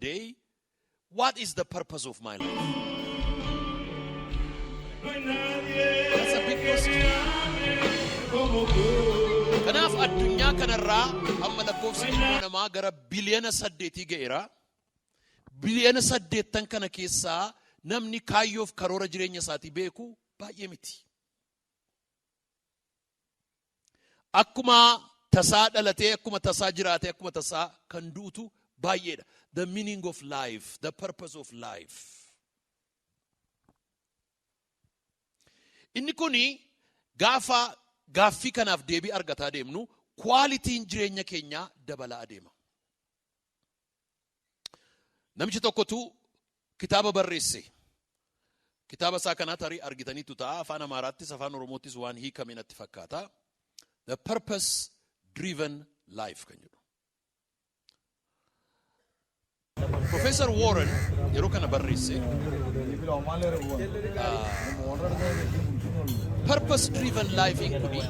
day, what is the purpose of my life? That's a big question. Kanaaf addunyaa kanarraa amma lakkoofsi ilmoo namaa gara biliyoona 8 ga'eera. Biliyoona 8 kana keessaa namni kaayyoof karoora jireenya isaatii beeku baay'ee miti. Akkuma tasaa dhalatee, akkuma tasaa jiraatee, akkuma tasaa kan duutu baay'eedha. The meaning of life, the purpose of life. Inni kuni gaaffii kanaaf deebii argataa deemnu kwaalitiin jireenya keenyaa dabalaa adeema. Namichi tokkotu kitaaba barreesse. Kitaaba isaa kana tarii argitaniitu ta'a. Afaan Amaaraattis afaan Oromoottis waan hiikame natti fakkaata. The purpose driven life kan jedhu. Professor Warren yeroo kana barreesse purpose driven life in kuni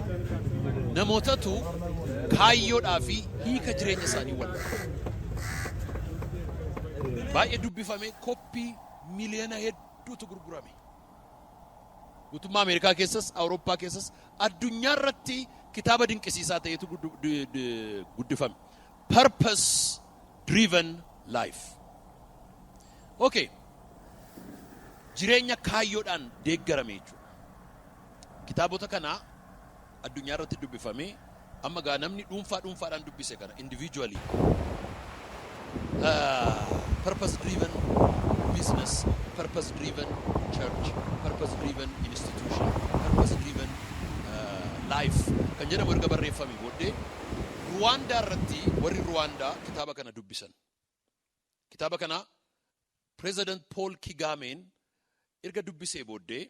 namootatu kaayyoodhaa fi hiika jireenya isaanii wal baay'ee dubbifame koppii miliyoona hedduutu gurgurame. Guutummaa Ameerikaa keessas, Awurooppaa keessas, addunyaa irratti kitaaba dinqisiisaa ta'etu guddifame. Purpose driven life. Okay. Jireenya kaayyoodhaan deeggarame jechuudha. Kitaabota kana addunyaa irratti dubbifame amma gaa namni dhuunfaadhaan dubbise kana individually. Purpose driven business, purpose driven church, purpose driven institution, purpose driven life kan jedhamu erga barreeffame booddee Rwanda irratti warri Rwanda kitaaba kana dubbisan. Kitaaba kana President Paul Kagame erga dubbisee booddee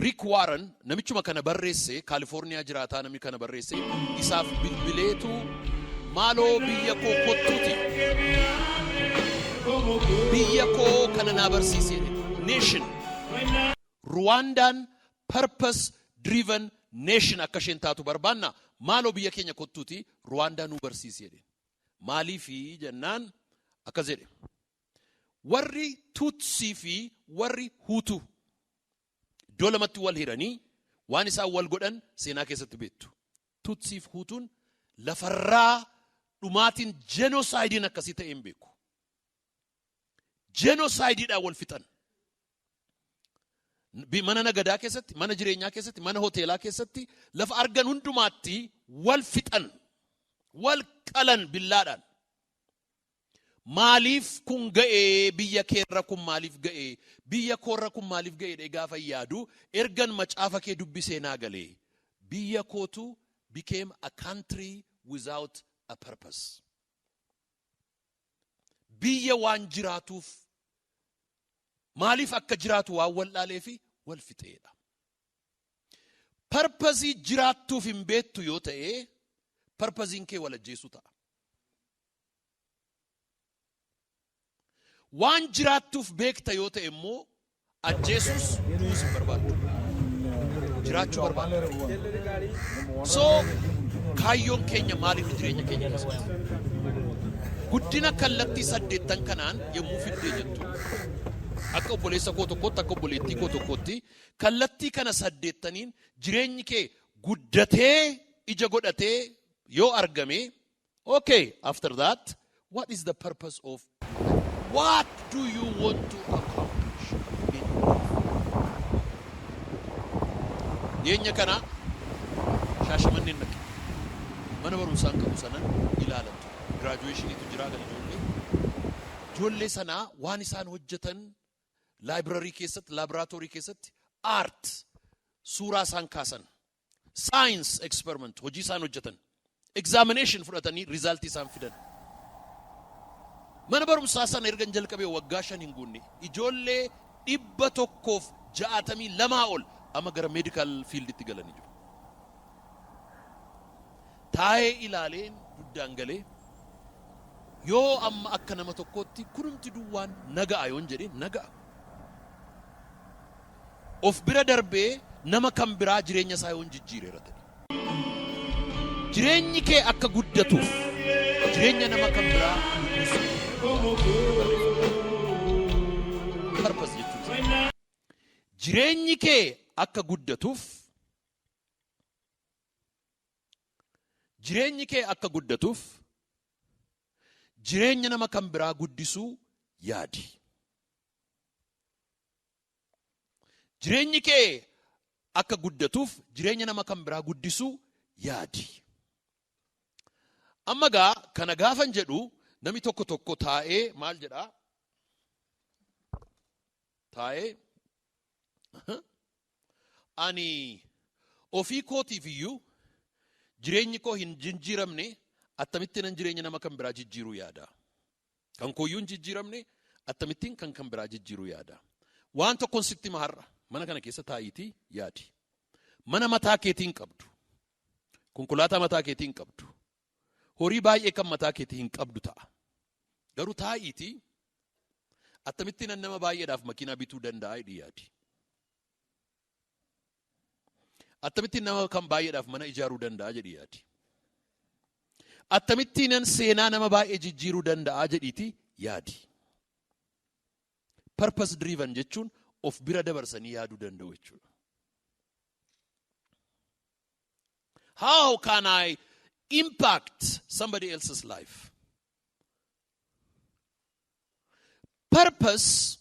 Rick Warren namichuma kana barreesse California jiraataa namni kana barreesse isaaf bilbileetu maaloo biyya koo kottuuti biyya koo kana naa barsiisee nation Rwandaan purpose driven nation akka isheen taatu barbaanna maaloo biyya keenya kottuuti Rwanda nu barsiisee maaliifi jennaan akkas jedhe warri Tutsi fi warri Hutu iddoo lamatti wal hiranii waan isaan wal godhan seenaa keessatti beektu. Tutsi fi Hutuun lafarraa dhumaatiin genocidein akkasii ta'een beeku. Genocideidhaan wal fixan. Mana nagadaa keessatti, mana jireenyaa keessatti, mana hoteelaa keessatti lafa argan hundumaatti wal fixan. Wal qalan billaadhaan. Maaliif kun ga'ee biyya keerra kun maaliif ga'ee biyya koorra kun maaliif ga'ee gaafa yaadu ergan macaafa kee dubbisee naa galee biyya kootu became a country without a purpose. Biyya waan jiraatuuf maaliif akka jiraatu waan wallaalee fi wal fixeedha. Purpose jiraatuuf hin beektu yoo ta'e purpose kee wal ajjeessu ta'a. Waan jiraatuuf beekta yoo ta'e immoo ajjeesus duus barbaadu. Jiraachuu barbaadu. So kaayyoon keenya maaliif jireenya keenya keessatti? Guddina kallattii 8 kanaan yommuu fiddee jettu akka obboleessa koo tokkotti akka obboleettii koo tokkotti kallattii kana 8 jireenyi kee guddatee ija godhatee yoo argame okay after that what is the purpose of what do you want to accomplish in life? Yeenya kana shaashamanni naqe mana barumsaan qabu sanan ilaalatu graduation itu jira kan ijoollee sana waan isaan hojjetan library keessatti laboratory keessatti art suuraa isaan kaasan science experiment hojii isaan hojjetan examination fudhatanii result isaan fidan mana barumsaa sana ergan jalqabee waggaa 5 hin guunne ijoollee 162 ol amma gara medical field itti galanii jiru. Taa'ee ilaaleen duddaan galee yoo amma akka nama tokkotti kunumti duwwaan naga'a yoon jedhe naga'a. Of bira darbee nama kan biraa jireenya isaa yoon jijjiireera ta'e. Jireenyi kee akka guddatuuf jireenya nama kan biraa Purpose jechuun jireenyi kee akka guddatuuf jireenya nama kan biraa guddisuu yaadi. Jireenyi kee akka guddatuuf jireenya nama kan biraa guddisuu yaadi. Amma gaa kana gaafan jedhu nami tokko taa'ee maal jedhaa? Taa'ee ani ofii kootiif iyyuu jireenyi koo hin jijjiiramne attamittiin an jireenya nama kan biraa jijjiiruu yaada. Kan kooyyuu hin jijjiiramne attamittiin kan biraa jijjiiruu yaada. Waan tokkoon sitti maharra mana kana keessa taa'iitii yaadi. Mana mataa keetiin qabdu. Konkolaataa mataa keetiin qabdu. Horii baay'ee kan mataa keetii hin qabdu ta'a. Garuu taa'iitii attamittiin an nama baay'eedhaaf makiinaa bituu danda'a jedhii yaadi. Attamittiin nama kan baay'eedhaaf mana ijaaruu danda'a jedhii yaadi. Attamittiin an seenaa nama baay'ee jijjiiruu danda'a jedhiiti yaadi. Purpose driven jechuun of bira dabarsanii yaaduu danda'u jechuudha. How can I impact somebody else's life? Purpose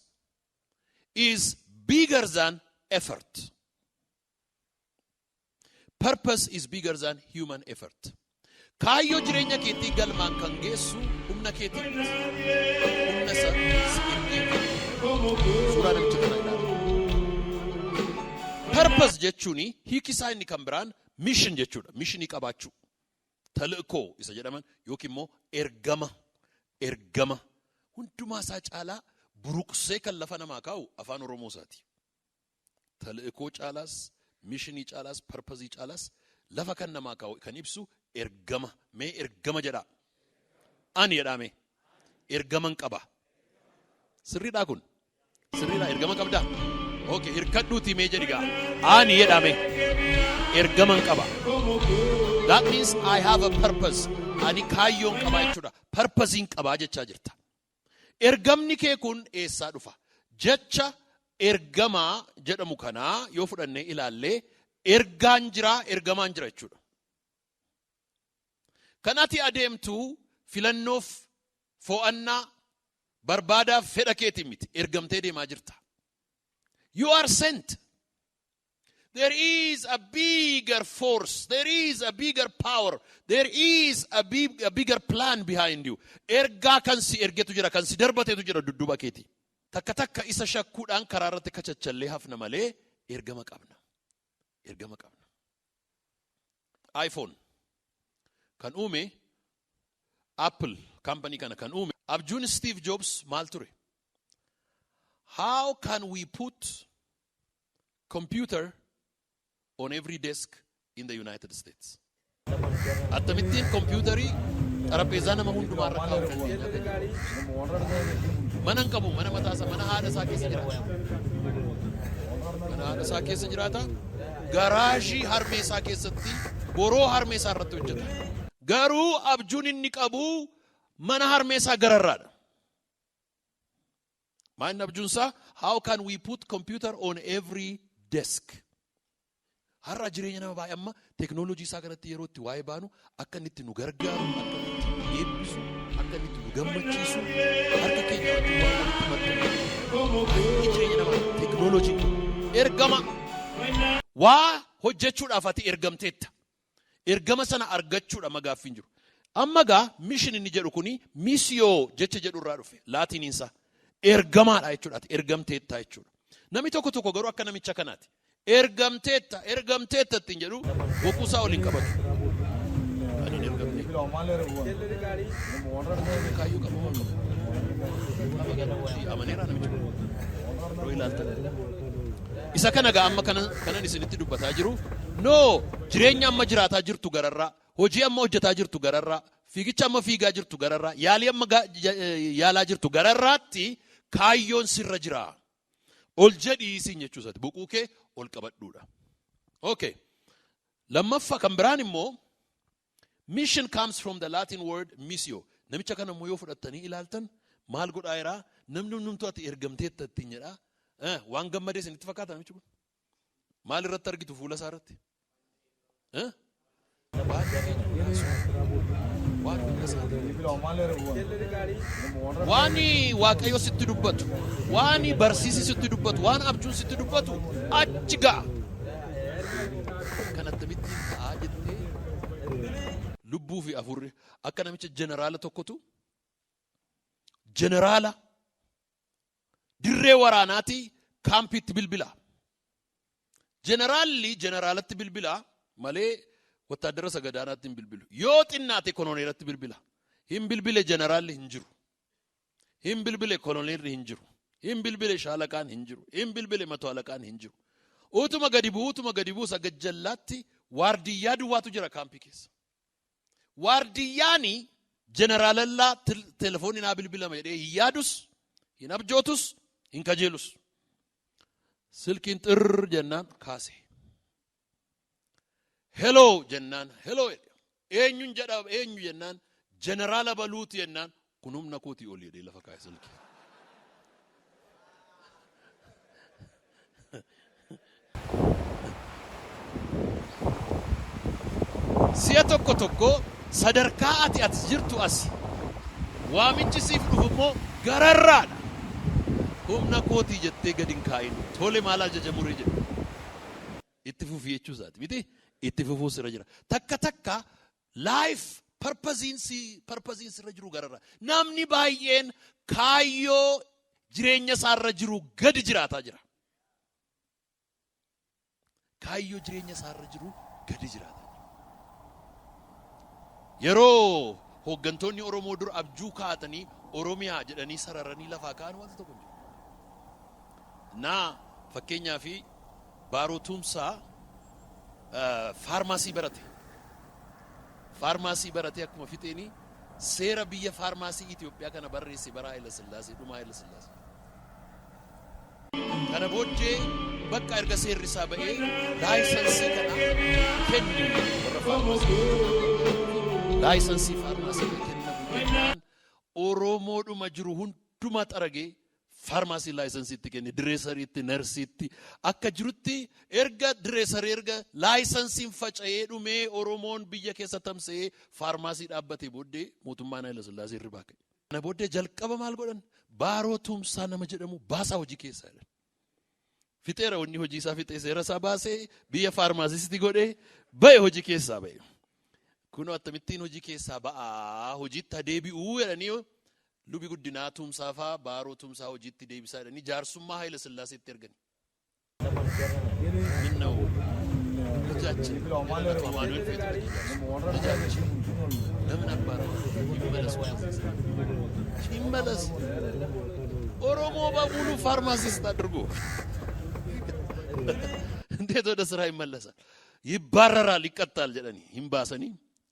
is bigger than effort. Purpose is bigger than human effort. Kaayyoo jireenya keetii galmaan kan geessu humna keetii humna isa suuraa namicha kana ilaala. Purpose jechuun hiiki isaa inni kan biraan mission jechuudha. Missionii qabaachuu. Tal'ikoo isa jedhaman yookiin immoo ergama hundumaa isaa caalaa buruqsee kan lafa namaa kaa'u afaan Oromoo isaati. Tal'ikoo caalaas, missionii caalaas, purpose caalaas lafa kan namaa kaa'u kan ibsu ergama. Mee ergama jedhaa. Ani jedhame ergaman qaba. Sirriidhaa kun? Sirriidhaa ergama qabdaa? Okay, hirkadhuutii mee jedhigaa. Ani jedhame ergaman qaba. That means I have a purpose. Ani kaayyoon qaba jechuudha. Purposein qaba jechaa jirta. Ergamni kee kun eessaa dhufa? Jecha ergamaa jedhamu kanaa yoo fudhannee ilaallee ergaan jira, ergamaan jira jechuudha. Kan ati adeemtu filannoof fo'annaa barbaadaaf fedha keetiin miti. Ergamtee deemaa jirta. You are sent. There is a bigger force. There is a bigger power. There is a bigger plan behind you. Ergaa kan si ergetu jira, kan si darbatetu jira dudduuba keeti. Takka isa shakkuudhaan karaa irratti kachachallee hafna malee ergama qabna. Ergama qabna. iPhone kan uume Apple company kana kan uume abjuun Steve Jobs maal ture? How can we put computer on every desk in the United States? Attamittiin computerii xarabeezaa nama hundumaa irra kaa'uu dandeenya. Mana hin qabu, mana mataasaa, mana haadha isaa keessa jiraata. Mana haadha isaa keessa jiraata. Garaajii harmee isaa keessatti boroo harmee isaa irratti hojjeta. Garuu abjuun inni qabu mana harmee isaa gararraadha. Maal abjuun isaa? How can we put computer on every desk? Har'a jireenya nama baay'ee amma teknoolojii isaa kanatti yeroo itti waa'ee baanu akka inni itti nu gargaaru, akka inni itti nu eebbisu, akka inni itti nu gammachiisu, harka keenya wajjin waan walitti maxxanu. Jireenya namaa teknoolojii ergama waa hojjechuudhaaf ati ergamteetta. Ergama sana argachuudha magaaffiin jiru. Amma gaa mission inni jedhu kuni misiyoo jecha jedhu irraa dhufe laatiniinsa ergamaadha jechuudha. Ergamteetta jechuudha. Namni tokko garuu akka namicha kanaati. Ergamteetta ittiin jedhu boquusaa waliin qabatu. Ani ergamte. Kaayyoo qabu. Amaneeraa namicha. Roo ilaaltan. Isa kana gaa amma kanan isinitti dubbataa jiru. No, jireenya amma jiraataa jirtu gararraa, hojii amma hojjetaa jirtu gararraa, fiigicha amma fiigaa jirtu gararraa, yaalii amma yaalaa jirtu gararraatti kaayyoon sirra jira. Ol jedhii isin jechuusaati. Boquu kee ol qabadhuudha. Okay. Lammaffaa kan biraan immoo mission comes from the Latin word missio. Namicha kana immoo yoo fudhattanii ilaaltan maal godhaayiraa namni hundumtuu ati ergamteetta ittiin jedhaa waan gammadee isinitti fakkaata namichi kun maal irratti argitu fuula isaa irratti waan waaqayyo sitti dubbatu waan barsiisi sitti dubbatu waan abjuun sitti dubbatu achi ga'a kanatti miti ta'aa jettee lubbuu fi afurri akka namicha jeneraala tokkotu jeneraala dirree waraanaati kaampiitti bilbila jeneraalli jeneraalatti bilbila malee wattaadara sagadaanaatti hin bilbilu yoo xinnaate koloneelatti bilbila hin bilbile jeneraalli hin jiru hin bilbile koloneelli hin jiru hin bilbile shaalaqaan hin jiru hin bilbile mato alaqaan hin jiru utuma gadi bu'u sagajjallaatti waardiyyaa duwwaatu jira kaampii keessa waardiyyaani jeneraalallaa telefoonni naa bilbilama jedhee hin yaadus hin abjootus hin kajeelus silkiin xirr jennaan kaase hello jennaan hello eenyuun jedha eenyu jennaan jeneraala baluuti jennaan kun humna kootii ol jedhee lafa kaa'e silkii si'a tokko sadarkaa ati jirtu asi waamichi siif dhufu immoo gararraadha humna kootii jettee gadi hin kaa'in tole maal ajajamuree jedhu itti fufii jechuu isaati miti itti fufuu sirra jira takka life purpose sirra jiru gararraa namni baay'een kaayyoo jireenya isaarra jiru gadi jiraataa jira kaayyoo jireenya isaarra jiru gadi jiraataa yeroo hooggantoonni Oromoo dur abjuu kaatanii Oromiyaa jedhanii sararanii lafaa ka'an wanta tokko jiru. Naa fakkeenyaa fi Baaroo Tumsaa faarmaasii barate. Faarmaasii barate akkuma fixeeni seera biyya faarmaasii Itoophiyaa kana barreesse bara Haile Sillaasee dhumaa Haile Sillaasee. Kana booddee bakka erga seerri isaa ba'ee laayisansii kana kennu warra faarmaasii. Laayisansii faarmaasii kennamu jennaan Oromoodhuma jiru hundumaa xaragee faarmaasii laayisansiitti kenne direesariitti narsiitti akka jirutti erga direesarii erga laayisansiin faca'ee dhumee Oromoon biyya keessa tamsa'ee faarmaasii dhaabbatee booddee mootummaan Haile Sillaasee irra baaqe. Kana booddee jalqaba maal godhan Baaroo Tumsaa nama jedhamu baasaa hojii keessaa jedhan. Fixeera wanni hojii isaa fixee seera isaa baasee biyya faarmaasiisti godhee ba'e hojii keessaa ba'e. Kun akkamittiin hojii keessaa ba'aa hojiitti deebi'uu jedhanii lubi guddinaa Tumsaa faa Baaroo Tumsaa hojiitti deebisaa jedhanii jaarsummaa Haile Sillaaseetti ergani. Minnaa'u jaachi Amaanuel Feetu jaachi namni abbaan himmalas Oromoo በሙሉ ፋርማሲስት አድርጎ እንዴት ወደ ስራ ይመለሳል? ይባረራል፣ ይቀጣል ጀደኒ ይምባሰኒ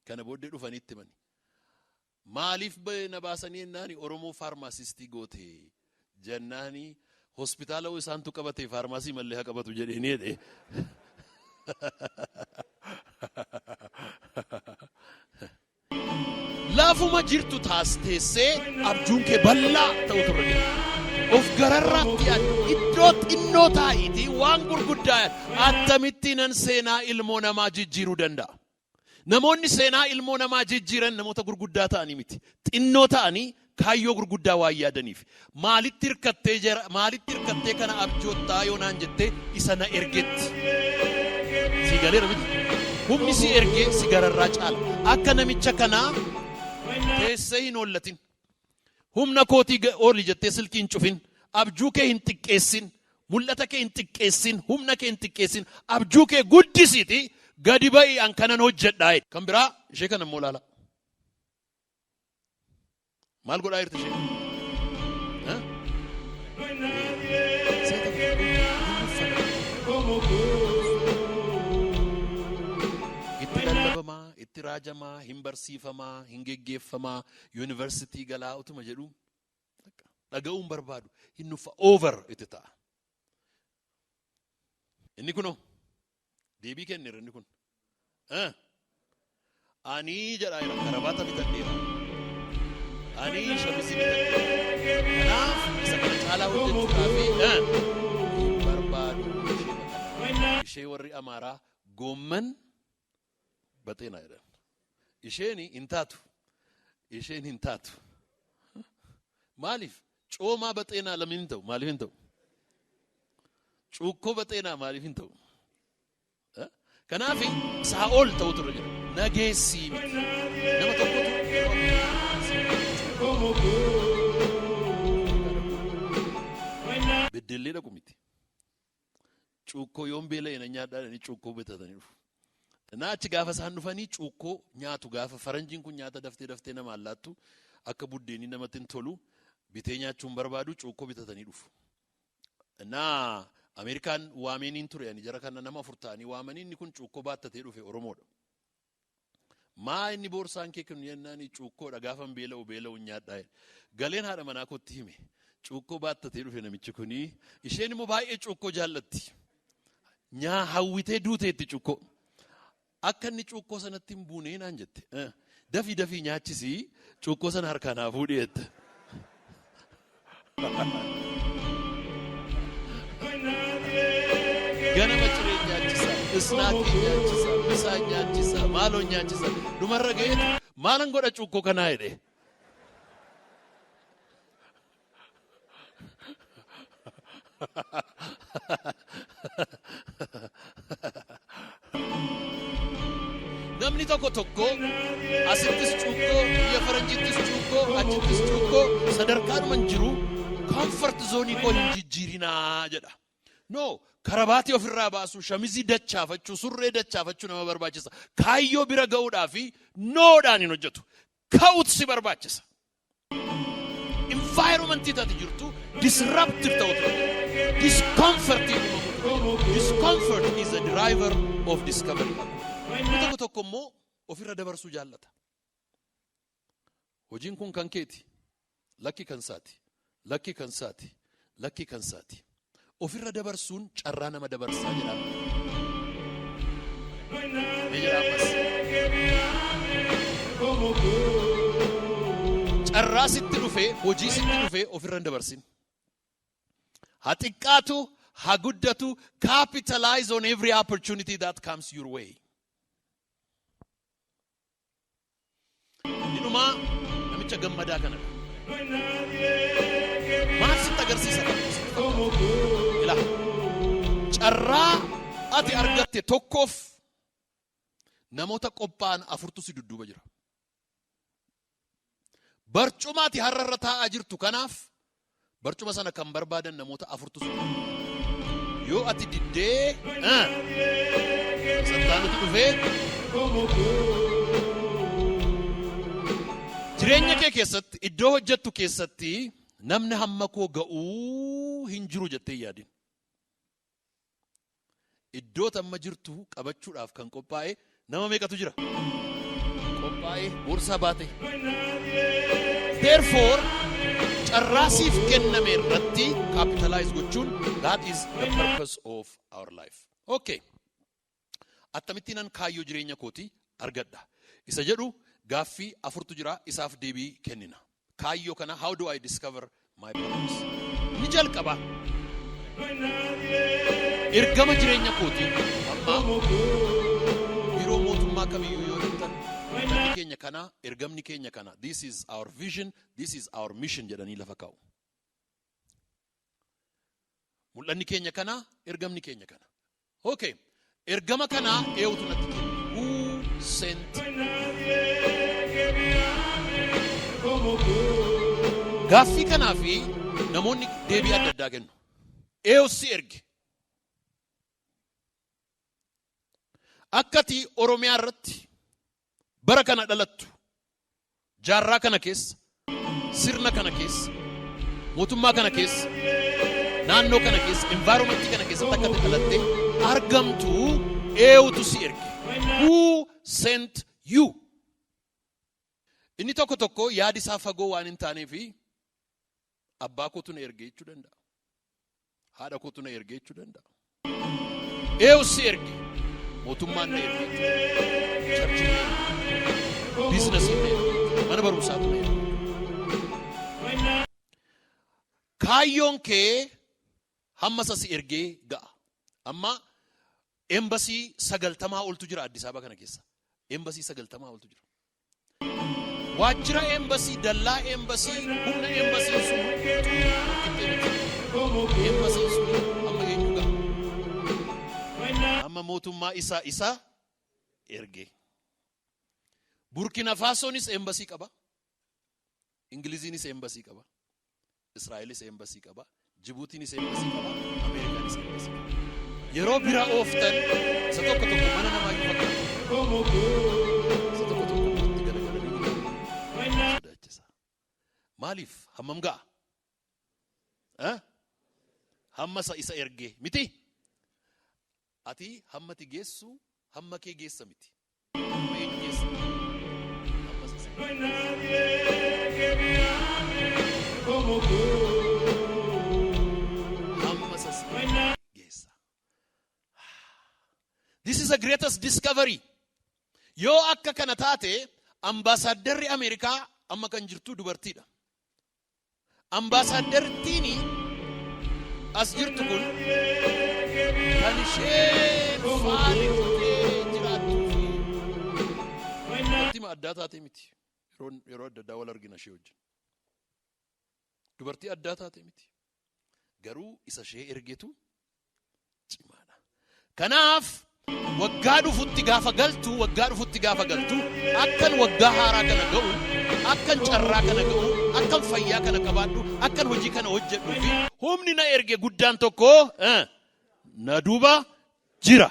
ከነ ቦዴ ዱፈኒት መኒ ማሊፍ በነባሰኒ እናኒ ኦሮሞ ፋርማሲስቲ ጎቴ ጀናኒ ሆስፒታላው ሳንቱ ቀበቴ ፋርማሲ መለያ ቀበቱ ጀደኒ ሄደ ላፉማ ጅርቱ ታስቴሴ አብጁንኬ በላ ተውትረደ of gararratti iddoo xinnoo taa'iti waan gurguddaa attamittiin seenaa ilmoo namaa jijjiiruu danda'a. Namoonni seenaa ilmoo namaa jijjiiran namoota gurguddaa ta'anii miti. Xinnoo ta'anii kaayyoo gurguddaa waan yaadaniif. Maalitti hirkattee kana abjoottaa yoonaan jettee isa na ergetti. Si galeera miti. Humni si ergee si gararraa caala. Akka namicha kanaa teessee hin oollatin. humna kootii ooli jettee silkiin cufin abjuu kee hin xiqqeessin mul'ata kee hin xiqqeessin humna kee hin xiqqeessin abjuu kee guddisiiti gadi ba'i an kanan hojjedhaa kan biraa ishee kana immoo laala maal godhaa jirti ishee itti lallabamaa itti raajamaa hin barsiifamaa hin geggeeffamaa yuunivarsiitii galaa utuma jedhu dhaga'uun barbaadu hin nufa over itti ta'a. Inni kunoo deebii kenneera inni kun ani jedhaa karabaata bitadheera Ani shamisi bitadhe. Kanaaf isa kana caalaa hojjechuudhaafi barbaadu ishee warri Amaaraa goomman baxeenaa jedhan. Isheen hin taatu. Maaliif? Coomaa baxeenaa lamiin hin ta'u. Maaliif hin ta'u? Cuukkoo baxeenaa maaliif hin ta'u? Kanaaf isaa ol ta'u turre jira. Nageessii miti. Nama tokkotu beddellee dhaqu miti. Cuukkoo yoon beela'e na nyaadhaadhanii cuukkoo bitatanii dhufu. Naachi gaafa isaan dhufanii cuukkoo nyaatu gaafa faranjiin kun nyaata daftee nama allaattu akka buddeenii namatti hin tolu bitee nyaachuun barbaadu cuukkoo bitatanii dhufu. Naa Ameerikaan waameniin ture ani jara kana nama 4 ta'anii waamanii inni kun cuukkoo baattatee dhufe Oromoodha. Maa inni boorsaan kee kennu yennaanii cuukkoodha gaafa beela'u nyaadhaa. Galeen haadha manaa kootti hime cuukkoo baattatee dhufe namichi kunii isheen immoo baay'ee cuukkoo jaallatti. Nyaa hawwitee duuteetti cuukkoo. Akka inni cuukkoo sanatti hin buunee naan jette. Dafii nyaachisii cuukkoo sana harkaan haa fuudhii jette. Ganama ciree nyaachisa, isnaakii nyaachisa, bisaan nyaachisa, maaloon nyaachisa. Dhumarra ga'eetu maalan godha cuukkoo kanaa jedhe. Namni tokko asittis cuukkoo, biyya faranjittis cuukkoo, achittis cuukkoo sadarkaadhuman jiru comfort zoonii koo hin jijjiirinaa jedha. No, karabaatii ofirraa baasuu, shamizii dachaafachuu, surree dachaafachuu nama barbaachisa. Kaayyoo bira ga'uudhaa fi noodhaan hin hojjetu. Ka'uutu si barbaachisa. Environmentii taati jirtu disruptive ta'utu. Discomfortii uumamu. Discomfort is a driver of discovery. Inni tokko immoo ofirra dabarsuu jaallata. Hojiin kun kan keeti. Lakki kan saati. Lakki kan saati. Lakki kan saati. Ofirra dabarsuun carraa nama dabarsaa jedhama. Carraa sitti dhufee, hojii sitti dhufee ofirra hin dabarsin. Haa xiqqaatu, haa guddatu, capitalize on every opportunity that comes your way. Inumaa namicha gammadaa kanadha. Maal sitti agarsiisa? Ila carraa ati argatte tokkoof namoota qophaa'an 4tu si dudduuba jira. Barcuma ati har'arra taa'aa jirtu kanaaf barcuma sana kan barbaadan namoota 4tu si dudduuba. Yoo ati diddee sattaanutu dhufee jireenya kee keessatti iddoo hojjettu keessatti namni hamma koo ga'uu hin jiru jettee yaadin. Iddoo tamma jirtu qabachuudhaaf kan qophaa'e nama meeqatu jira? Qophaa'e boorsaa baate. Therefore, carraa siif kenname irratti capitalize gochuun that is the purpose of our life. Okay. Attamittiinan kaayyoo jireenya kooti argadha. Isa jedhu gaaffii 4tu jira isaaf deebii kennina. Kaayyoo kana how do I discover my purpose? Ni jalqaba. Ergama jireenya kooti amma biroo mootummaa kamiyyuu yoo jettan ergamni keenya kana, ergamni keenya kana. This is our vision, this is our mission jedhanii lafa kaa'u. Mul'anni keenya kana, ergamni keenya kana. Okay. Ergama kana eenyutu natti kenne? Who sent me? Gaaffii kanaafi namoonni deebii adda addaa kennu. Eenyusi erge? Akkati Oromiyaa irratti bara kana dhalattu, jaarraa kana keessa, sirna kana keessa, mootummaa kana keessa, naannoo kana keessa, environmentii kana keessatti akkati dhalatte argamtu eenyutu si erge? Who sent you? Inni tokko yaadi isaa fagoo waan hin taaneefi abbaa kootu na erge jechuu danda'a. Haadha kootu na erge jechuu danda'a. Eenyutu si erge? Mootummaan na erge, charchiin na erge, biizinasiin na erge, mana barumsaatu na erge. kaayyoon kee hammasa si ergee ga'a. Amma embassy 90 oltu jira Addis Ababa kana keessa. Embassy 90 oltu jira. Waajjira embassy, dallaa embassy, humna embassy sun embassy sun amma eenyu ga'a. Amma mootummaa isa ergee. Burkina Fasonis embassy qaba. Ingiliziinis embassy qaba. Israa'elis embassy qaba. Jibuutiinis embassy qaba. Ameerikaanis embassy qaba. Yeroo bira ooftan isa tokko mana namaa iyyuu fakkaata. Isa tokko itti galagalanii sodaachisa. Maaliif hammam ga'a? Hammasa isa ergee miti? Ati hammati geessu hamma kee geessa miti. Hamma eenyu geessa? Hammasa isa geessa. This is the greatest discovery. Yoo akka kana taate ambaasaaddarri Ameerikaa amma kan jirtu dubartiidha. Ambaasaaddartiini as jirtu kun kan isheen faaliftee jiraattuu fi dubartii addaa taatee miti. Yeroo adda addaa wal argina ishee wajjin. Dubartii addaa taatee miti. Garuu isa ishee ergetu cimaadha. Kanaaf waggaa dhufutti gaafa galtu akkan waggaa haaraa kana ga'u, akkan carraa kana ga'u, akkan fayyaa kana qabaadhu, akkan hojii kana hojjedhu fi humni na erge guddaan tokko na duuba jira.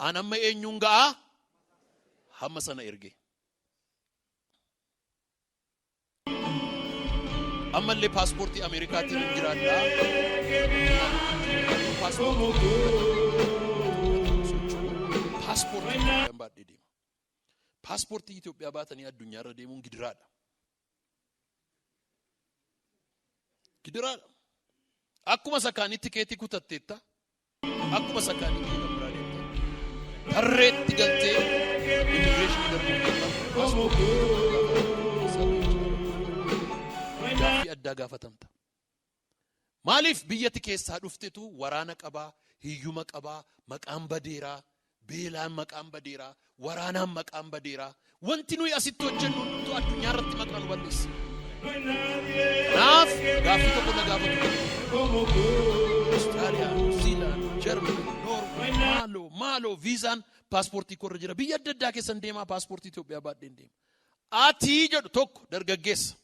An amma eenyuun ga'a? Hamma sana erge. Ammallee paaspoortii Ameerikaatiin hin jiraadhaa. Paaspoortii Itoophiyaan baadhee deema. Paaspoortii Itoophiyaa baatanii addunyaarra deemuun gidiraadha. Gidiraadha. Akkuma sakaanitti keetii kutatteetta. Akkuma sakaanitti kan biraa deemta. Tarreetti galtee immigireeshinii darbuun deemta. Paaspoortii gaaffii addaa gaafatamta. Maaliif biyyatti keessaa dhuftetu waraana qabaa, hiyyuma qabaa, maqaan badeeraa, beelaan maqaan badeeraa, waraanaan maqaan badeeraa. Wanti nuyi asitti hojjennu hundumtuu addunyaa irratti maqaa nu balleessa. Kanaaf gaaffii tokko na gaafatu. Austraaliyaa, Niwuziilaand, Jarmani, Noorweey, maaloo viizaan paaspoortii korra jira. Biyya adda addaa keessan deemaa paaspoortii Itoophiyaa baadheen deema. Ati jedhu tokko dargaggeessa.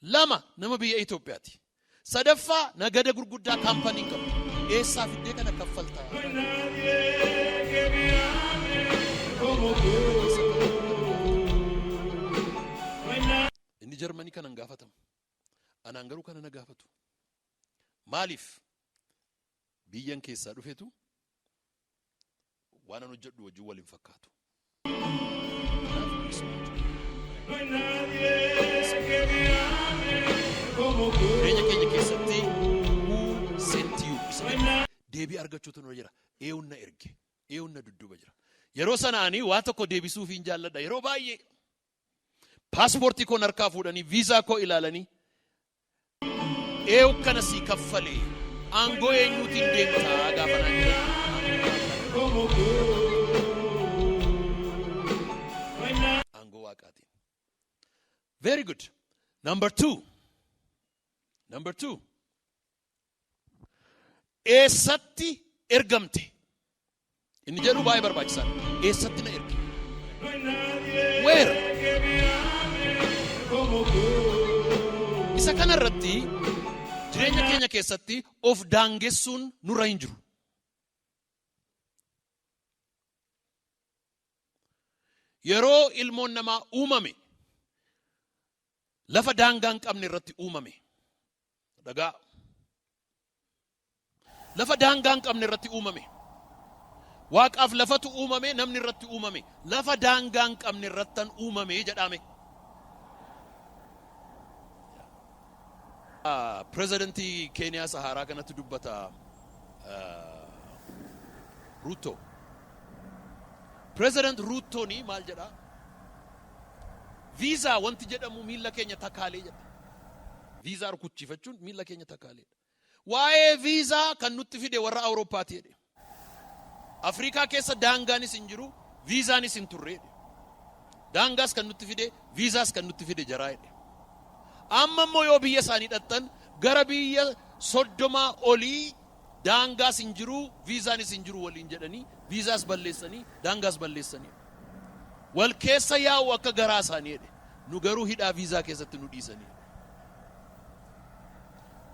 Lama nama biyya Itoophiyaati. Sadaffaa nagada gurguddaa kaampanii qabu. Eessaa fiddee kana kaffaltaa? Inni Jarmanii kanan gaafatamu. Anaan garuu kana na gaafatu. Maaliif? Biyyan keessaa dhufetu waan an hojjedhu wajjin waliin fakkaatu. Jireenya keenya keessatti sentiyu deebii argachuutu nurra jira. Eewun na erge, eewun na dudduuba jira. Yeroo sanaanii waa tokko deebisuuf hin jaalladha. Yeroo baay'ee paaspoortii koo harkaa fuudhanii viizaa koo ilaalanii eewu kana sii kaffalee aangoo eenyuutiin deemtaa gaafanaa jiran. Aangoo waaqaatiin. Very good. Number two. Eessatti ergamte? Inni jedhu baay'ee barbaachisaadha. Eessatti na erge? Where? Isa kanarratti jireenya keenya keessatti of daangessuun nurra hin jiru. Yeroo ilmoon namaa uumame lafa daangaa hin qabne irratti uumame. Dhagaa. Lafa daangaa hin qabne irratti uumame. Waaqaaf lafatu uumame, namni irratti uumame. Lafa daangaa hin qabne irrattan uumame jedhame. Presidentii Keeniyaa Saharaa kanatti dubbata Ruto. President Ruto ni maal jedha? Visa wanti jedhamu miilla keenya takaalee jedha. viizaa rukuchiifachuun miila keenya takkaaleedha. Waa'ee viizaa kan nutti fide warra Awuroopaati jedhe. Afrikaa keessa daangaanis hin jiru, viizaanis hin turreedhe. Daangaas kan nutti fide, viizaas kan nutti fide jaraa jedhe. Amma immoo yoo biyya isaanii dhaqxan gara biyya 30 olii daangaas hin jiru, viizaanis hin jiru waliin jedhanii, viizaas balleessanii, daangaas balleessanii. Wal keessa yaa'u akka garaa isaanii jedhe. Nu garuu hidhaa viizaa keessatti nu dhiisanii.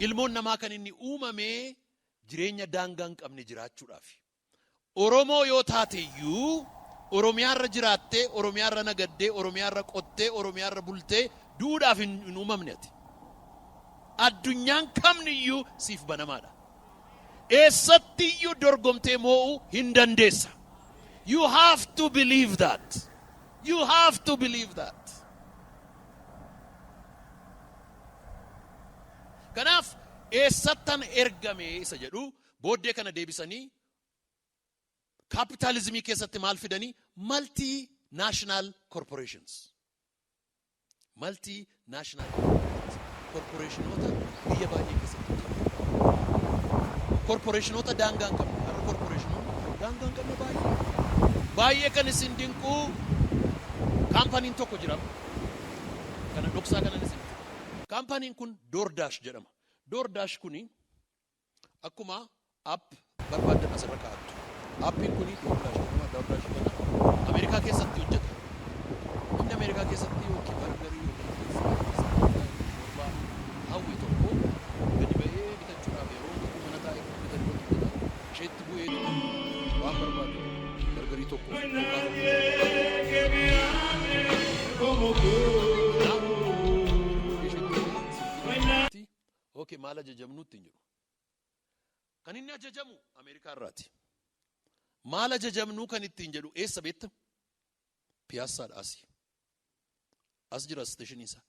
Ilmoon namaa kan inni uumamee jireenya daangaa hin qabne jiraachuudhaaf. Oromoo yoo taate iyyuu Oromiyaarra jiraattee, Oromiyaarra nagaddee, Oromiyaarra qottee, Oromiyaarra bultee duudhaaf hin uumamne ati. Addunyaan kamni iyyuu siif banamaadha. Eessatti iyyuu dorgomtee moo'uu hin dandeessa. You have to believe that. You have to believe that. Kanaaf eessattan ergame isa jedhu booddee kana deebisanii kapitalizimii keessatti maal fidanii multinational corporations. Multinational corporationota biyya baay'ee keessatti jiru. Corporationota daangaa hin qabne, har'a corporationota daangaa hin qabne baay'ee kan isin dinquu kaampaniin tokko jira. Kana dhoksaa kanan isin. Kaampaniin kun DoorDash jedhama. DoorDash kuni akkuma app barbaadan asirra kaa'attu. Appiin kuni DoorDash jedhama. DoorDash kana Ameerikaa keessatti hojjeta. Inni Ameerikaa keessatti yookiin bargarii yookiin shorbaa hawwi tokko gadi ba'ee bitachuudhaaf yeroo tokko mana taa'ee bitachuu isheetti bu'ee waan barbaadu bargarii tokko okay, maal ajajamnuutti hin jiru. Kan inni ajajamu Ameerikaa irraati. Maal ajajamnuu kan ittiin jedhu eessa beekta? Piyaassaadha asii. As jira isteeshinii isaa.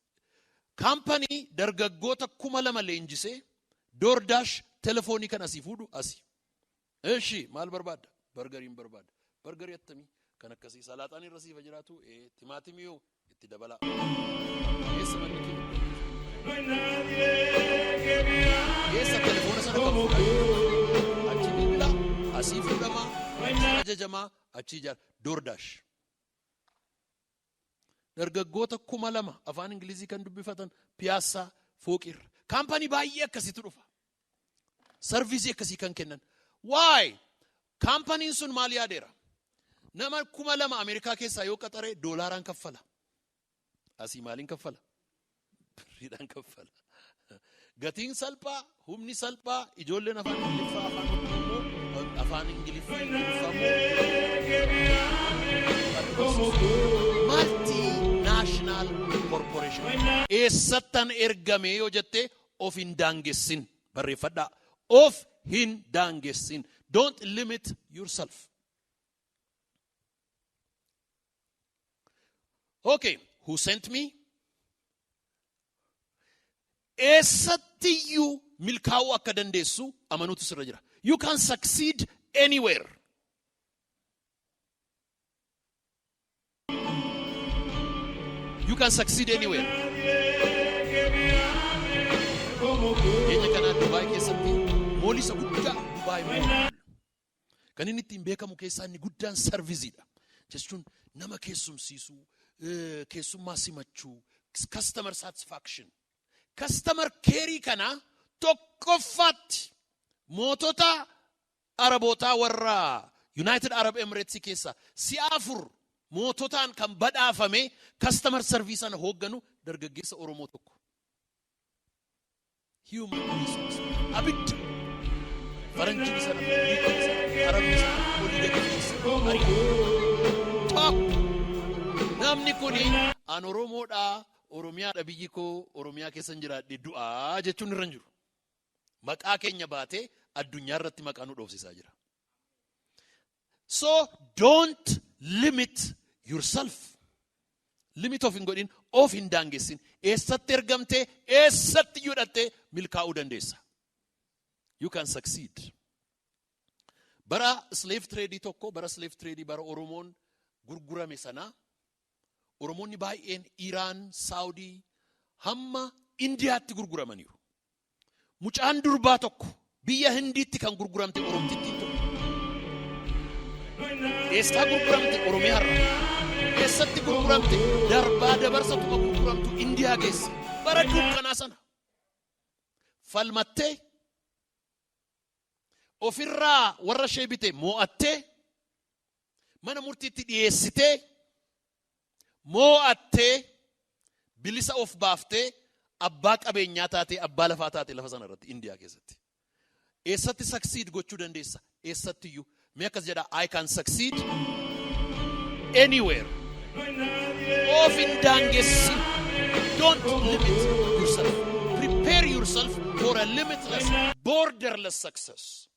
Kaampanii dargaggoota 2,000 leenjisee DoorDash telefoonii kan asii fuudhu asii. Eeshi maal barbaadda? Bargariin barbaadda. Bargarii attamii kan akkasii salaaxaan irra siifa jiraatu timaatimii yoo itti dabalaa. Eessa manni kee? Eessa telefoona sana kan fuudhan? Achi bilbilaa, asii fuudhamaa, ajajamaa, achi ijaara. DoorDash. Dargaggoota 2,000 afaan Ingilizii kan dubbifatan piyaassaa fooqirra. Kaampanii baay'ee akkasiitu dhufa. Sarviisii akkasii kan kennan. Why? Kaampaniin sun maal yaadeera? Nama 2,000 Ameerikaa keessaa yoo qaxaree doolaaraan kaffala. Asii maaliin kaffala? Birriidhaan kaffala. Gatiin salphaa, humni salphaa, ijoolleen afaan Ingiliffaa, afaan Oromoo, afaan Ingiliffaa multinational corporation. Eessattan ergame yoo jette of hin daangessin. Barreeffadhaa. Of hin daangessin. Don't limit yourself. Okay, who sent me? Eessattiyyuu milkaa'uu akka dandeessu amanuutu sirra jira. You can succeed anywhere. You can succeed anywhere. Keenya kana Dubaay keessatti moolisa guddaa Dubaay mool. Kan inni ittiin beekamu keessaa inni guddaan sarviziidha. Jechuun nama keessumsiisuu, keessummaa simachuu, customer satisfaction. Customer care kana tokkoffaatti mootota Arabootaa warra United Arab Emirates keessa si'a 4 moototaan kan badhaafame customer service sana hoogganu dargaggeessa Oromoo tokko. Human resource. Abidda. Faranjiin sana, Greekiin sana, Arabni sana, olii gaggeessa. Namni kuni an Oromoodhaa, Oromiyaadha biyyi koo, Oromiyaa keessan jiraadhe du'aa jechuun irra hin jiru. Maqaa keenya baatee addunyaa irratti maqaa nu dhoofsisaa jira. So don't limit yourself. Limit of hin godhin, of hin daangessin. Eessatti ergamtee, eessatti yudhattee milkaa'uu dandeessa. You can succeed. Bara slave trade tokko, bara slave trade bara Oromoon gurgurame sana, Oromoonni baay'een Iraan, Saudi, hamma Indiyaatti gurguramaniiru. Mucaan durbaa tokko biyya Hindiitti kan gurguramte Oromtittiin tokko. Eessaa gurguramte Oromiyaarra. Eessatti gurguramte darbaa dabarsatuma gurguramtu Indiyaa geesse. Bara dukkanaa sana. Falmattee ofirraa warra ishee bite moo'attee mana murtiitti dhiyeessitee moo'attee bilisa of baaftee abbaa qabeenyaa taatee abbaa lafaa taatee lafa sana irratti Indiyaa keessatti. Eessatti succeed gochuu dandeessa? Eessatti iyyuu mee akkas jedha I can succeed anywhere. Of in daangessi. Don't limit yourself. Prepare yourself for a limitless, borderless success.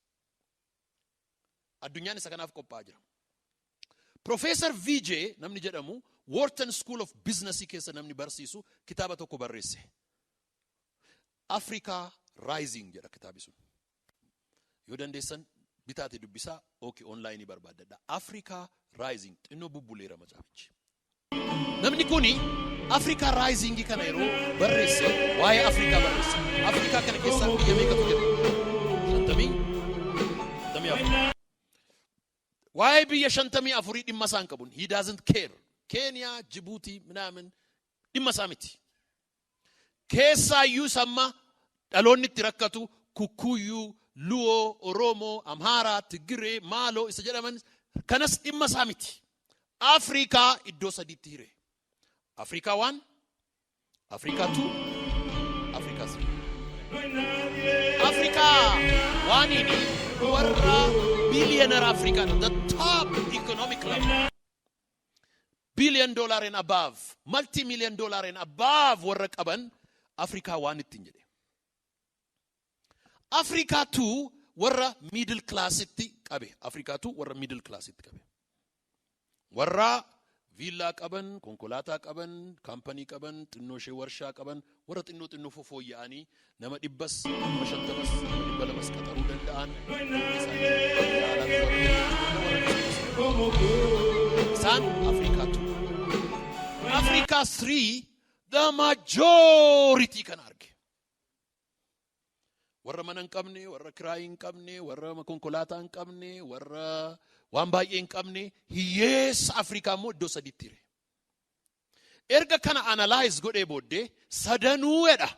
Addunyaan isa kanaaf qophaa'aa jira. Professor VJ namni jedhamu Wharton School of Business keessa namni barsiisu kitaaba tokko barreesse. Africa Rising jedha kitaabi sun. Yoo dandeessan bitaate dubbisaa okay online barbaadadha. Africa Rising xinnoo bubbuleera macaafichi. Namni kuni Africa Rising kana yeroo barreesse waa'ee Africa barreesse. Africa kana keessa biyya meeqatu jira? 54. Waa'ee biyya 54 dhimma isaan qabun. He doesn't care. Kenya, Djibouti, ምናምን dhimma isaa miti. Keessaayyuu samma dhaloonni itti rakkatu Kukkuyyuu, Luo, Oromoo, Amhaaraa, Tigiree, Maaloo isa jedhaman kanas dhimma isaa miti. Afrikaa iddoo sadiitti hire. Afrikaa 1, Afrikaa 2, Afrikaa 3. Afrikaa 1 ini warra billionaire Afrikaa, the top economic level. $1 billion and above, multi-million dollar and above warra qaban Afrikaa 1 ittiin jedhe. Afrikaa 2 warra middle class itti qabe. Afrikaa 2 warra middle class itti qabe. Warra villa qaban, konkolaataa qaban, company qaban, xinnoo ishee warshaa qaban, warra xinnoo fooyya'anii nama 100, nama 50, nama 200 qaxaruu danda'an. Isaan Afrikaa 2. Africa 3, the majority kan arge. Warra mana hin qabne, warra kiraayii hin qabne, warra konkolaataa hin qabne, warra waan baay'ee hin qabne, hiyyeessa Afrikaa immoo iddoo sadiitti hire. Erga kana analyze godhee booddee sadanuu jedha.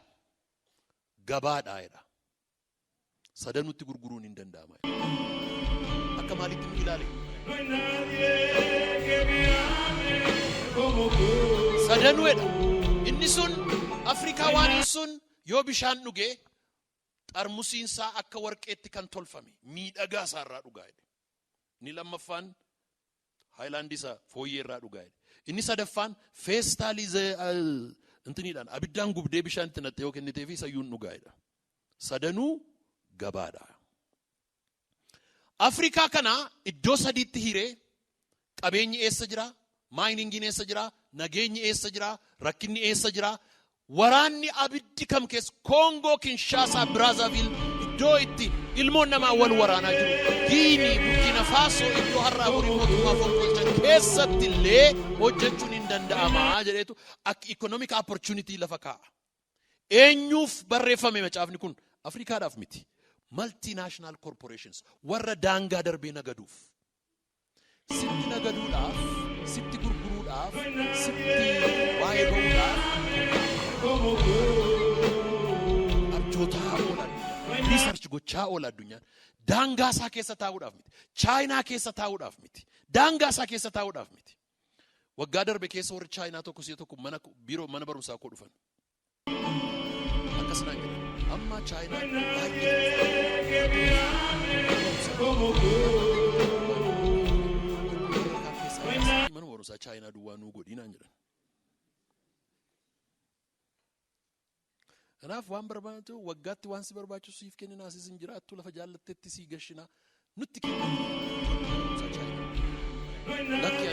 Gabaadhaa jedha. Sadanuutti gurguruun hin danda'ama. Akka maalitti hin ilaale? Sadanuu jedha. Inni sun Afrikaa waan sun yoo bishaan dhugee xarmusiinsaa akka warqeetti kan tolfame miidhagaa isaarraa dhugaa jedhe. Inni lammaffaan haayilaandii isaa fooyyee irraa dhugaa jedhe. Inni sadaffaan feestaalii intiniidhaan abiddaan gubdee bishaan itti naxxee yoo kennitee fi sayyuun dhugaa jedha. Sadanuu gabaadha. Afrikaa kana iddoo sadiitti hiree qabeenyi eessa jira? Maayiningiin eessa jira? Nageenyi eessa jira? Rakkinni eessa jira? Waraanni abiddi kam keessa? Koongoo, Kinshasa, Brazzaville iddoo itti ilmoon namaa wal waraanaa jiru. Giinii, Burkina Faso iddoo har'aa horii mootummaa fonqolchan keessatti illee hojjechuun hin danda'ama jedheetu akka economic opportunity lafa kaa'a. Eenyuuf barreeffame macaafni kun? Afrikaadhaaf miti. Multinational corporations warra daangaa darbee nagaduuf. Sitti nagaduudhaaf, sitti gurguruudhaaf, sitti waa'ee ba'uudhaaf abjootaa oolan, research gochaa oola addunyaan. Daangaa isaa keessa taa'uudhaaf miti. Chaayinaa keessa taa'uudhaaf miti. Daangaa isaa keessa taa'uudhaaf miti. Waggaa darbe keessa warri Chaayinaa tokko si'a tokko mana barumsaa koo dhufan. Akkas naan jedhan. Amma Chaayinaan baay'ee mana barumsaa Chaayinaa duwwaa nuu godhii naan jedhan. Kanaaf waan barbaadu waggaatti waan si barbaachisu siif kennina asiis hin jiraattu lafa jaallattetti si gashina nutti kenna. Lakki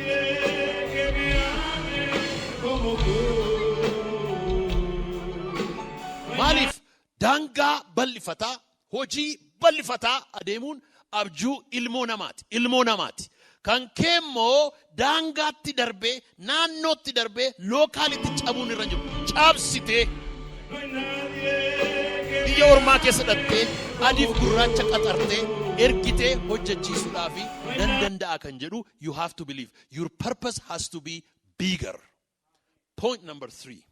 maaliif daangaa bal'ifataa hojii bal'ifataa adeemuun abjuu ilmoo namaati. Ilmoo namaati. Kan keemmoo daangaatti darbee naannootti darbee lookaalitti cabuun irra jiru. Cabsitee biyya ormaa keessa dhattee adiif gurraacha qaxartee ergitee hojjechiisuudhaaf nan danda'a kan jedhu you have to believe. Your purpose has to be bigger. Point number 3.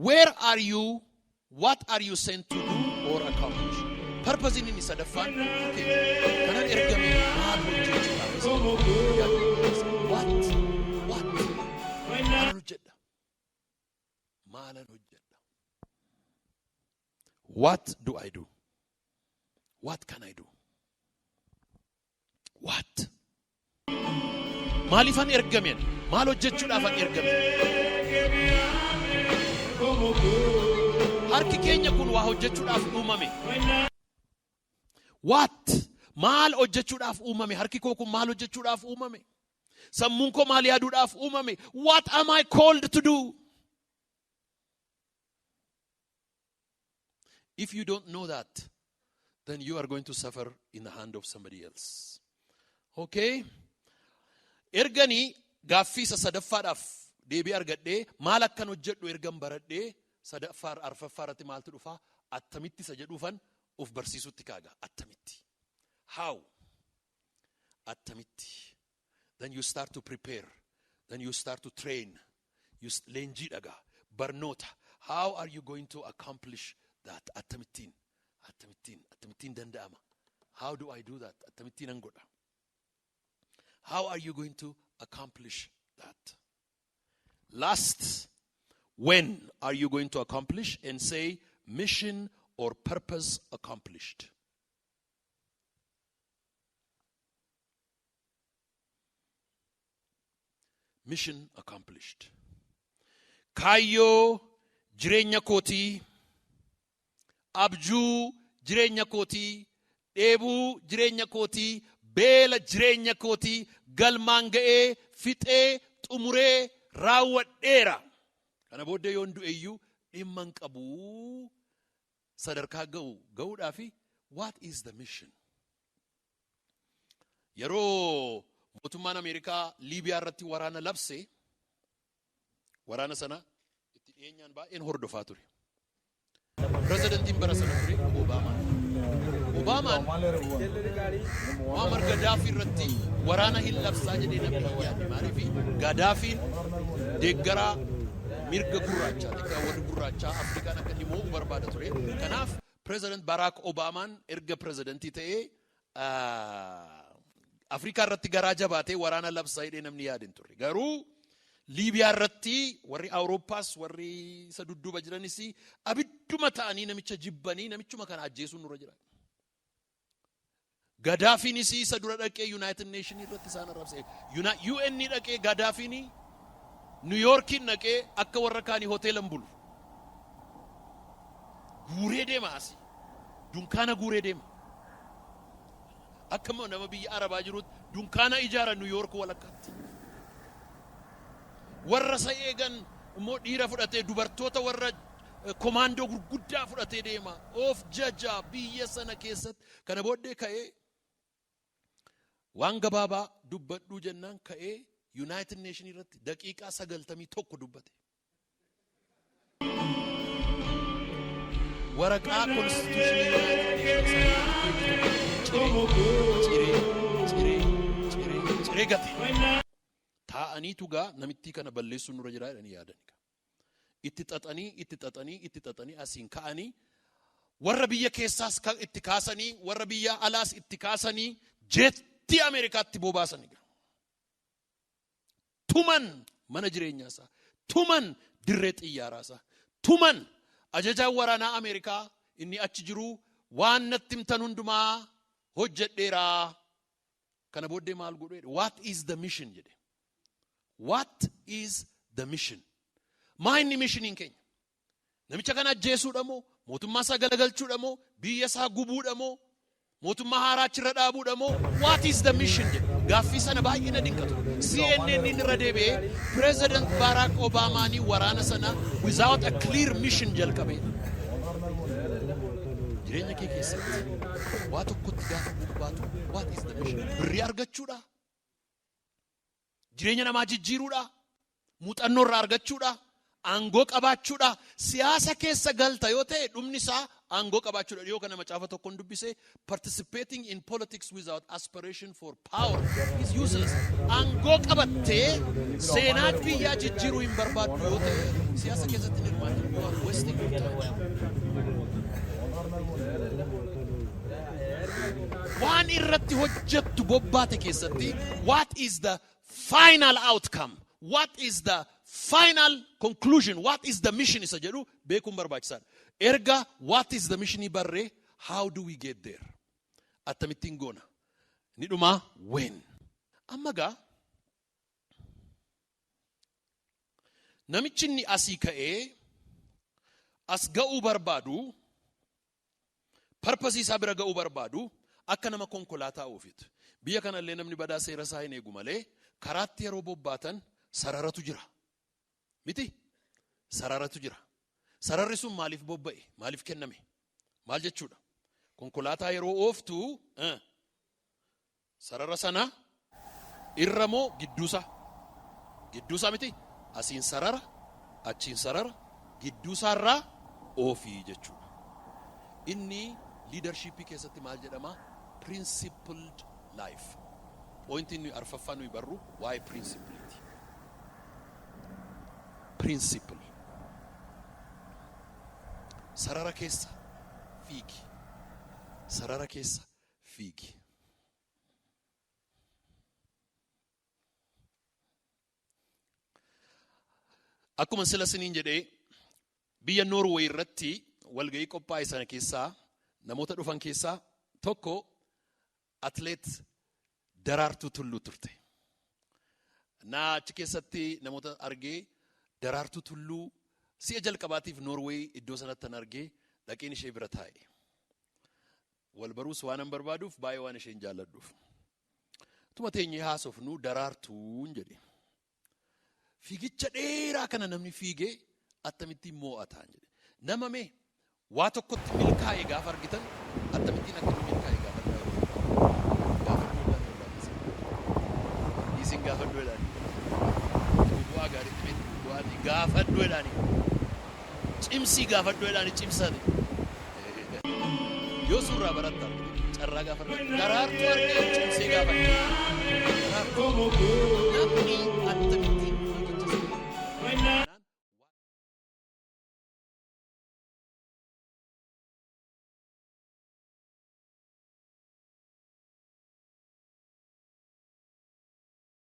Where are you? What are you sent to do or accomplish? Purpose in sadafan. Kanan ergame maal hojjechuudhaaf. What? Maalan hojjedha. Maalan hojjedha. What do I do? What can I do? What? Maalifan ergamen? Maal hojjechuudhaafan ergamen? Harki keenya kun waa hojjechuudhaaf uumame. What? Maal hojjechuudhaaf uumame? Harki koo kun maal hojjechuudhaaf uumame? Sammuun koo maal yaaduudhaaf uumame? What am I called to do? If you don't know that, then you are going to suffer in the hand of somebody else. Okay? Ergani gaaffii sadaffaadhaaf deebii argadhee maal akkan hojjedhu ergan baradhee sadaffar arfaffaarratti maaltu dhufa attamitti isa jedhuufan of barsiisutti kaaga attamitti. How? Attamitti. Then you start to prepare. Then you start to train. You leenjii dhaga barnoota. How are you going to accomplish that? Attamittiin danda'ama. How do I do that? Attamittiin an godha. How are you going to accomplish that? Last, when are you going to accomplish? And say mission or purpose accomplished. Mission accomplished. Kayo jireenya kooti, abjuu jireenya kooti, dheebuu jireenya kooti, beela jireenya kooti, galmaan ga'ee fixee xumuree raawwadheera. Kana booddee yoon du'eeyyuu dhimma hin qabu sadarkaa ga'uudhaafi what is the mission? Yeroo mootummaan Ameerikaa Liibiyaa irratti waraana labse, waraana sana itti dhiyeenyaan baay'een hordofaa ture. Pirezidantiin bara sana ture Obaamaan. Muammar Gaddaafii irratti waraana hin labsaa jedhee namni yaadde. Maaliif Gaddaafiin deeggaraa mirga gurraachaa, deeggaraa warri gurraachaa Afrikaan akka dhimmoo barbaada ture. Kanaaf Pireezidant Baraak Obaamaan erga pirezidantii ta'ee Afrikaa irratti garaa jabaatee waraana labsaa jedhee namni yaadin ture. Garuu Liibiyaa irratti warri Awurooppaas warri isa dudduuba jiranis abidduma ta'anii namicha jibbanii namichuma kana ajjeesuun nurra jira. Gaddaafiinis isa dura dhaqee United Nations irratti isaan arrabse. UN dhaqee Gaddaafiin New Yorkin dhaqee akka warra kaanii hoteelan bulu. Guuree deema asii. Dunkaana guuree deema. Akkama nama biyya Arabaa jirutti dunkaana ijaara New York walakkaatti. Warra isa eegan immoo dhiira fudhatee dubartoota warra komaandoo gurguddaa fudhatee deema. Of jaja biyya sana keessatti. Kana booddee ka'ee waan gabaabaa dubbadhuu jennaan ka'ee United Nations irratti daqiiqaa 91 dubbate. Waraqaa Constitution ciree gate. Taa'anii tugaa namittii kana balleessuun nurra jira jedhanii yaadan. Itti xaxanii asiin ka'anii warra biyya keessaas itti kaasanii warra biyya alaas itti kaasanii jeetti Ameerikaatti boobaasanii. Tuman mana jireenyaasaa, tuman dirree xiyyaaraasaa, tuman ajajaan waraanaa Ameerikaa inni achi jiru waan natti himtan hundumaa hojjedheeraa. Kana booddee maal godhee? What is the mission jedhe. What is the mission? Maayinni mishiniin keenya? Namicha kana ajjeesuudha moo? Mootummaa isaa galagalchuudha moo? Biyya isaa gubuudha moo? Mootummaa haaraa achirra dhaabuudha moo? What is the mission jedhe. Gaaffii sana baay'ee na dinqatu. CNN irra deebi'ee President Barack Obamaanii waraana sana without a clear mission jalqabee. Jireenya kee keessatti waa tokkotti gaafa gubbaatu what is the mission? Birrii argachuudha? Jireenya namaa jijjiiruudha? Muuxannoo irraa argachuudha? aangoo qabaachuudha. Siyaasa keessa galta yoo ta'e dhumni isaa aangoo qabaachuudha. Dhiyoo kana macaafa tokkoon dubbise participating in politics without aspiration for power is useless. Aangoo qabattee seenaa biyyaa jijjiiruu hin barbaaddu yoo ta'e siyaasa keessatti hin hirmaatu. You are wasting your time. Waan irratti hojjettu bobbaate keessatti what is the final outcome? What is the final conclusion? What is the mission? Isa jedhu beekuun barbaachisaadha. Erga what is the mission barree how do we get there? Attamittiin goona. Ni dhuma when? Amma gaa namichi inni asii ka'ee as ga'uu barbaadu purpose isaa bira ga'uu barbaadu akka nama konkolaataa oofit. Biyya kanallee namni badaa seera isaa hin eegu malee karaatti yeroo bobbaatan sararatu jira. Miti sararatu jira. Sararri sun maaliif bobba'e? Maaliif kenname? Maal jechuudha? Konkolaataa yeroo ooftu sarara sana irra moo gidduusa? Gidduusa miti. Asiin sarara, achiin sarara, gidduusaarraa oofii jechuudha. Inni leadership keessatti maal jedhama? Principled life. Point inni arfaffaa nuyi barru waa'ee principleeti. Principle. Sarara keessa fiigi. Sarara keessa fiigi. Akkuma sila siniin jedhee biyya Norway irratti walga'ii qophaa'e sana keessaa namoota dhufan keessaa tokko atleet Daraartuu Tulluu turte. Naa achi keessatti namoota argee Daraartuu Tulluu si'a jalqabaatiif Norway iddoo sanatti argee dhaqeen ishee bira taa'e. Wal baruus waan an barbaaduuf baay'ee waan isheen jaalladhuuf. Tuma teenyee haasofnu Daraartuun jedhe. Fiigicha dheeraa kana namni fiigee attamittiin moo'ataan jedhe. Nama mee waa tokkotti milkaa'e gaafa argitan attamittiin akka milkaa'e gaafa argitan. Isin gaafadhu jedhani. Bu'aa gaariitti beektu bu'aati gaafadhu jedhani. Cimsii gaafadhu jedhani cimsate. Yoo suuraa baratta carraa gaafadhu. Daraartuu argee cimsee gaafadhu. Namni